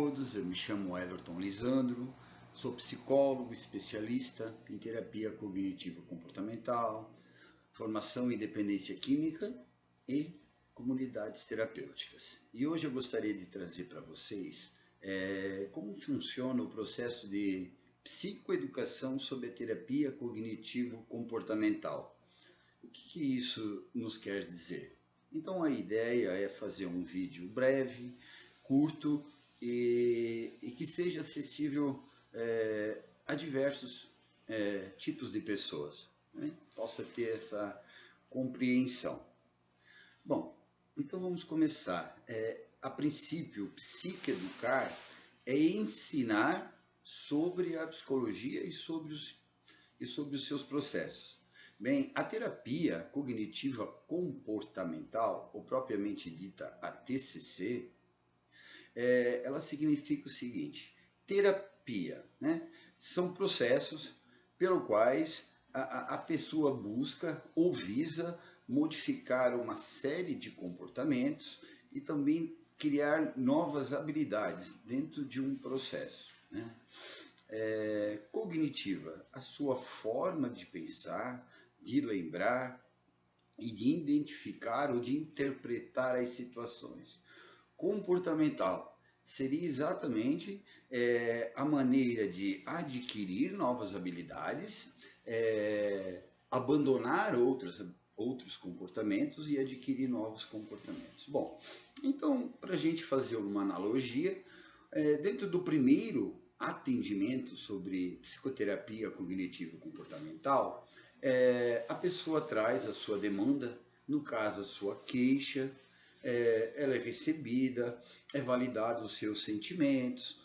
todos, eu me chamo Everton Lisandro, sou psicólogo, especialista em terapia cognitivo-comportamental, formação em dependência química e comunidades terapêuticas. E hoje eu gostaria de trazer para vocês como funciona o processo de psicoeducação sobre a terapia cognitivo-comportamental. O que isso nos quer dizer? Então a ideia é fazer um vídeo breve, curto e que seja acessível a diversos tipos de pessoas, né? Possa ter essa compreensão. Bom, então vamos começar. A princípio, psicoeducar é ensinar sobre a psicologia e sobre os seus processos. Bem, a terapia cognitiva comportamental, ou propriamente dita a TCC, ela significa o seguinte: terapia, né? São processos pelo quais a pessoa busca ou visa modificar uma série de comportamentos e também criar novas habilidades dentro de um processo, né? Cognitiva, a sua forma de pensar, de lembrar e de identificar ou de interpretar as situações. Comportamental seria exatamente a maneira de adquirir novas habilidades, abandonar outros comportamentos e adquirir novos comportamentos. Bom, então, para a gente fazer uma analogia, dentro do primeiro atendimento sobre psicoterapia cognitivo-comportamental, a pessoa traz a sua demanda, no caso a sua queixa, ela é recebida, é validado os seus sentimentos.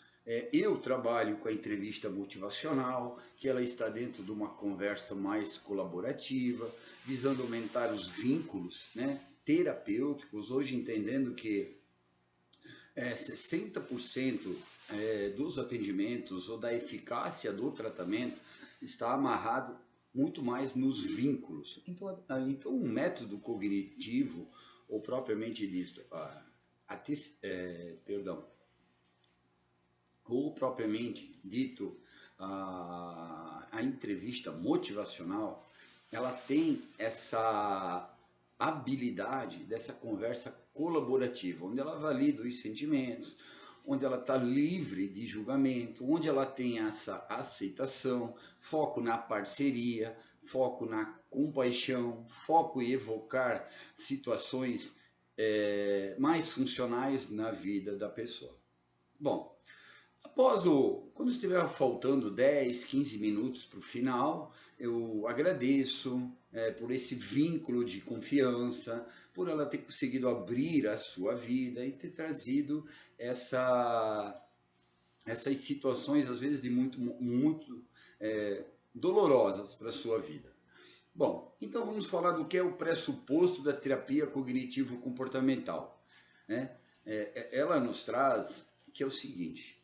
Eu trabalho com a entrevista motivacional, que ela está dentro de uma conversa mais colaborativa, visando aumentar os vínculos, né, terapêuticos, hoje entendendo que 60% dos atendimentos ou da eficácia do tratamento está amarrado muito mais nos vínculos. Então um método cognitivo, ou propriamente dito, a entrevista motivacional, ela tem essa habilidade dessa conversa colaborativa, onde ela valida os sentimentos, onde ela está livre de julgamento, onde ela tem essa aceitação, foco na parceria, foco na compaixão, foco em evocar situações mais funcionais na vida da pessoa. Bom, quando estiver faltando 10, 15 minutos para o final, eu agradeço por esse vínculo de confiança, por ela ter conseguido abrir a sua vida e ter trazido essas situações, às vezes, de muito dolorosas para a sua vida. Bom, então vamos falar do que é o pressuposto da terapia cognitivo-comportamental, né? Ela nos traz que é o seguinte: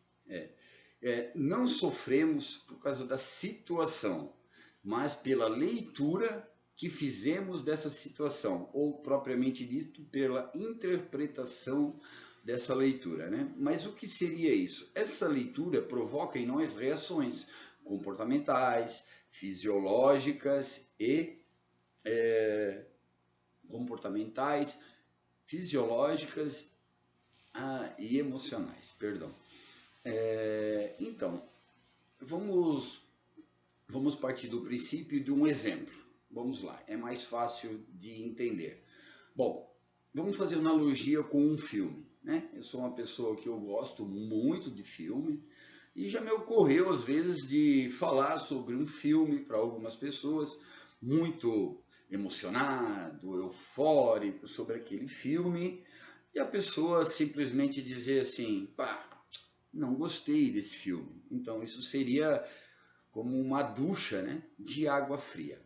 não sofremos por causa da situação, mas pela leitura que fizemos dessa situação, ou propriamente dito, pela interpretação dessa leitura, né? Mas o que seria isso? Essa leitura provoca em nós reações comportamentais, fisiológicas e e emocionais, perdão. Então, vamos partir do princípio de um exemplo. Vamos lá, é mais fácil de entender. Bom, vamos fazer uma analogia com um filme, né? Eu sou uma pessoa que eu gosto muito de filme e já me ocorreu às vezes de falar sobre um filme para algumas pessoas, muito emocionado, eufórico sobre aquele filme, e a pessoa simplesmente dizer assim: pá, não gostei desse filme. Então isso seria como uma ducha, né, de água fria.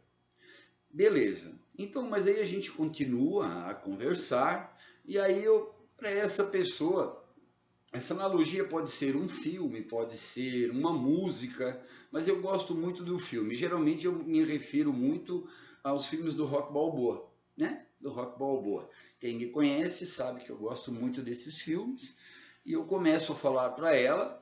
Beleza. Então, mas aí a gente continua a conversar e aí para essa pessoa, essa analogia pode ser um filme, pode ser uma música, mas eu gosto muito do filme. Geralmente eu me refiro muito aos filmes do Rock Balboa, né? Do Rock Balboa. Quem me conhece sabe que eu gosto muito desses filmes. e eu começo a falar para ela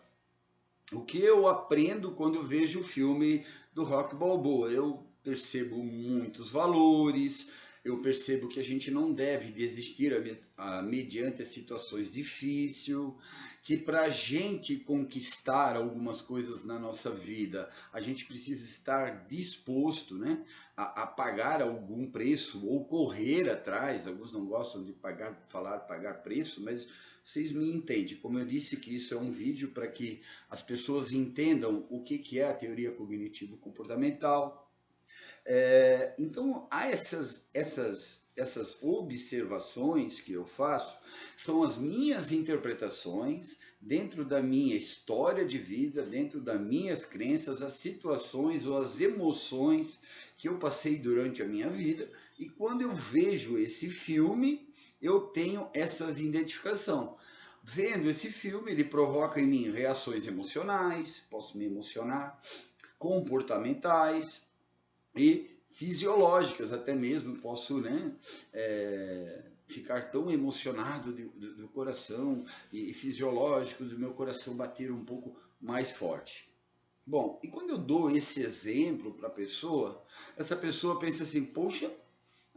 o que eu aprendo quando eu vejo o filme do Rock Balboa. Eu percebo muitos valores, eu percebo que a gente não deve desistir mediante as situações difíceis, que para a gente conquistar algumas coisas na nossa vida, a gente precisa estar disposto, né, a pagar algum preço ou correr atrás. Alguns não gostam de pagar preço, mas vocês me entendem. Como eu disse que isso é um vídeo para que as pessoas entendam o que é a teoria cognitivo-comportamental. Então, há essas observações que eu faço, são as minhas interpretações dentro da minha história de vida, dentro das minhas crenças, as situações ou as emoções que eu passei durante a minha vida, e quando eu vejo esse filme, eu tenho essas identificações. Vendo esse filme, ele provoca em mim reações emocionais, posso me emocionar, comportamentais e fisiológicas, até mesmo posso, né, ficar tão emocionado do coração e fisiológico do meu coração bater um pouco mais forte. Bom, e quando eu dou esse exemplo para a pessoa, essa pessoa pensa assim, poxa,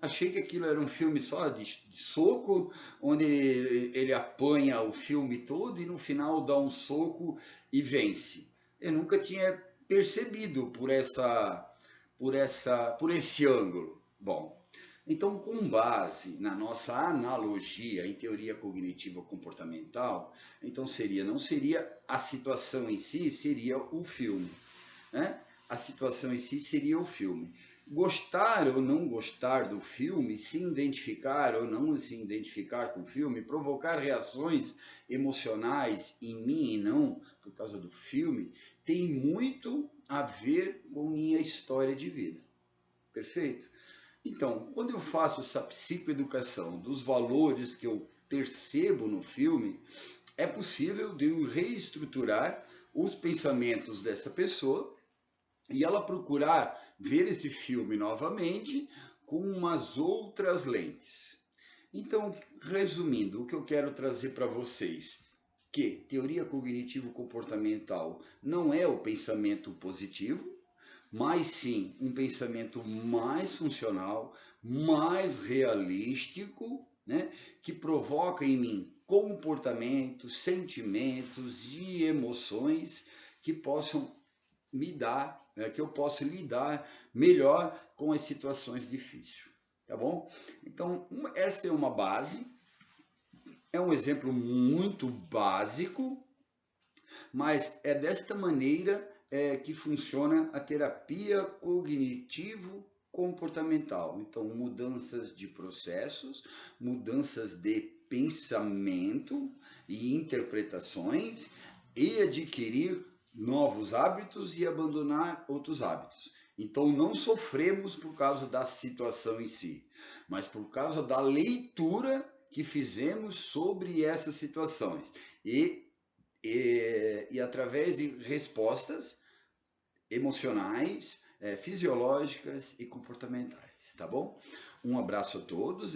achei que aquilo era um filme só de soco, onde ele apanha o filme todo e no final dá um soco e vence. Eu nunca tinha percebido por esse ângulo. Bom, então, com base na nossa analogia em teoria cognitiva comportamental, então não seria a situação em si, seria o filme, né? A situação em si seria o filme. Gostar ou não gostar do filme, se identificar ou não se identificar com o filme, provocar reações emocionais em mim e não por causa do filme, tem muito a ver com minha história de vida. Perfeito? Então, quando eu faço essa psicoeducação dos valores que eu percebo no filme, é possível de eu reestruturar os pensamentos dessa pessoa e ela procurar ver esse filme novamente com umas outras lentes. Então, resumindo, o que eu quero trazer para vocês, que teoria cognitivo-comportamental não é o pensamento positivo, mas sim um pensamento mais funcional, mais realístico, né, que provoca em mim comportamentos, sentimentos e emoções que possam me dar, né, que eu possa lidar melhor com as situações difíceis, tá bom? Então, essa é uma base, é um exemplo muito básico, mas é desta maneira que funciona a terapia cognitivo-comportamental. Então, mudanças de processos, mudanças de pensamento e interpretações, e adquirir novos hábitos e abandonar outros hábitos. Então, não sofremos por causa da situação em si, mas por causa da leitura que fizemos sobre essas situações. E através de respostas emocionais, fisiológicas e comportamentais, tá bom? Um abraço a todos.